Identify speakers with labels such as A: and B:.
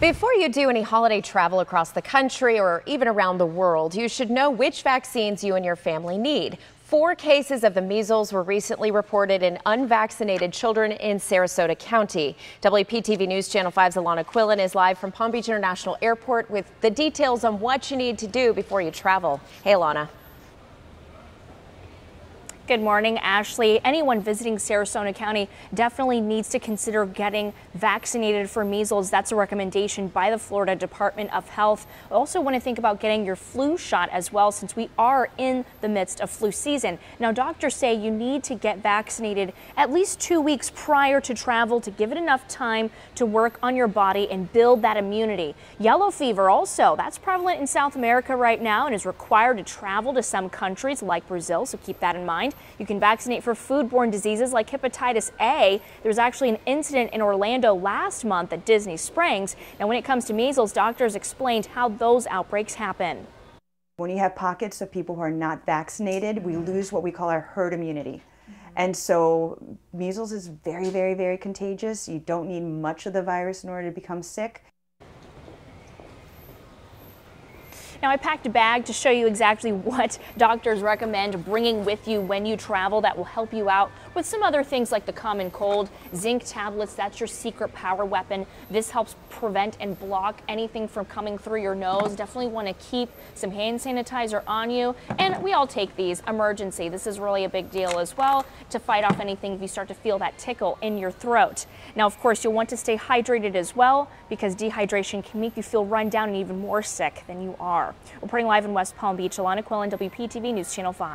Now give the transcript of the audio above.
A: Before you do any holiday travel across the country or even around the world, you should know which vaccines you and your family need. 4 cases of the measles were recently reported in unvaccinated children in Sarasota County. WPTV News Channel 5's Alana Quillen is live from Palm Beach International Airport with the details on what you need to do before you travel. Hey, Alana.
B: Good morning, Ashley. Anyone visiting Sarasota County definitely needs to consider getting vaccinated for measles. That's a recommendation by the Florida Department of Health. I also want to think about getting your flu shot as well, since we are in the midst of flu season. Now, doctors say you need to get vaccinated at least 2 weeks prior to travel to give it enough time to work on your body and build that immunity. Yellow fever also, that's prevalent in South America right now and is required to travel to some countries like Brazil, so keep that in mind. You can vaccinate for foodborne diseases like hepatitis A. There was actually an incident in Orlando last month at Disney Springs. Now, when it comes to measles, doctors explained how those outbreaks happen.
C: When you have pockets of people who are not vaccinated, we lose what we call our herd immunity. And so measles is very, very, very contagious. You don't need much of the virus in order to become sick.
B: Now, I packed a bag to show you exactly what doctors recommend bringing with you when you travel that will help you out with some other things like the common cold. Zinc tablets, that's your secret power weapon. This helps prevent and block anything from coming through your nose. Definitely want to keep some hand sanitizer on you. And we all take these. Emergency. This is really a big deal as well to fight off anything if you start to feel that tickle in your throat. Now, of course, you'll want to stay hydrated as well, because dehydration can make you feel run down and even more sick than you are. Reporting live in West Palm Beach, Alana Quillen, WPTV News Channel 5.